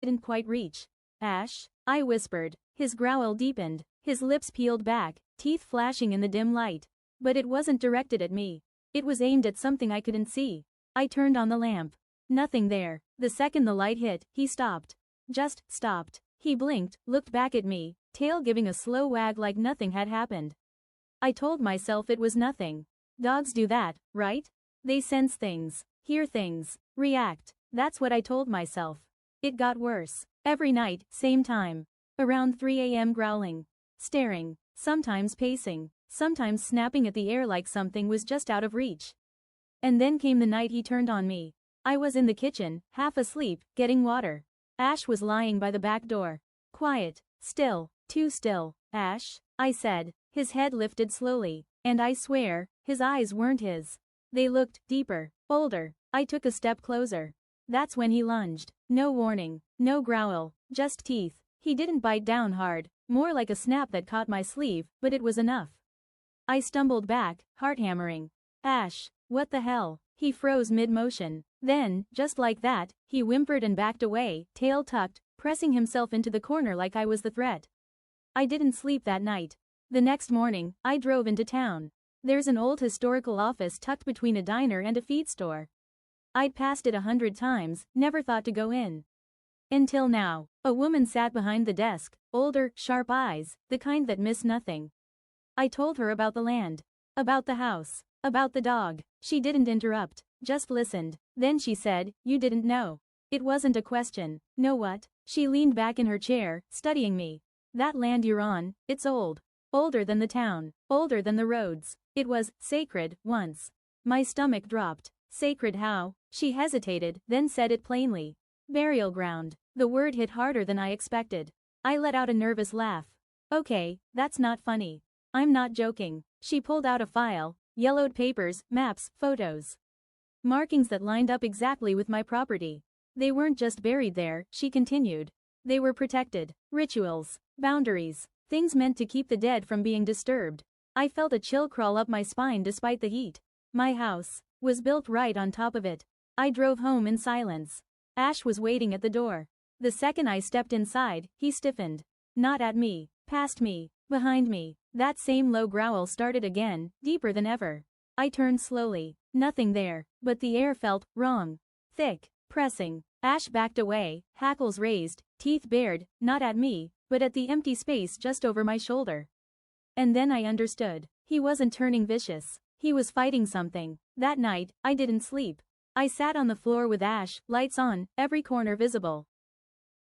didn't quite reach. Ash? I whispered. His growl deepened, his lips peeled back, teeth flashing in the dim light. But it wasn't directed at me. It was aimed at something I couldn't see. I turned on the lamp. Nothing there. The second the light hit, he stopped. Just stopped. He blinked, looked back at me, tail giving a slow wag like nothing had happened. I told myself it was nothing. Dogs do that, right? They sense things, hear things, react. That's what I told myself. It got worse. Every night, same time. Around 3 a.m. growling. Staring. Sometimes pacing. Sometimes snapping at the air like something was just out of reach. And then came the night he turned on me. I was in the kitchen, half asleep, getting water. Ash was lying by the back door. Quiet. Still. Too still. Ash? I said. His head lifted slowly. And I swear, his eyes weren't his. They looked deeper, older. I took a step closer. That's when he lunged. No warning. No growl. Just teeth. He didn't bite down hard. More like a snap that caught my sleeve, but it was enough. I stumbled back, heart hammering. Ash. What the hell? He froze mid-motion. Then, just like that, he whimpered and backed away, tail tucked, pressing himself into the corner like I was the threat. I didn't sleep that night. The next morning, I drove into town. There's an old historical office tucked between a diner and a feed store. I'd passed it 100 times, never thought to go in. Until now. A woman sat behind the desk, older, sharp eyes, the kind that miss nothing. I told her about the land. About the house. About the dog. She didn't interrupt, just listened. Then she said, "You didn't know." It wasn't a question. Know what? She leaned back in her chair, studying me. That land you're on, it's old. Older than the town. Older than the roads. It was sacred once. My stomach dropped. Sacred how? She hesitated, then said it plainly. Burial ground. The word hit harder than I expected. I let out a nervous laugh. Okay, that's not funny. I'm not joking. She pulled out a file, yellowed papers, maps, photos. Markings that lined up exactly with my property. They weren't just buried there, she continued. They were protected. Rituals. Boundaries. Things meant to keep the dead from being disturbed. I felt a chill crawl up my spine despite the heat. My house was built right on top of it. I drove home in silence. Ash was waiting at the door. The second I stepped inside, he stiffened. Not at me. Past me. Behind me. That same low growl started again, deeper than ever. I turned slowly. Nothing there, but the air felt wrong. Thick. Pressing. Ash backed away, hackles raised, teeth bared, not at me, but at the empty space just over my shoulder. And then I understood. He wasn't turning vicious. He was fighting something. That night, I didn't sleep. I sat on the floor with Ash, lights on, every corner visible.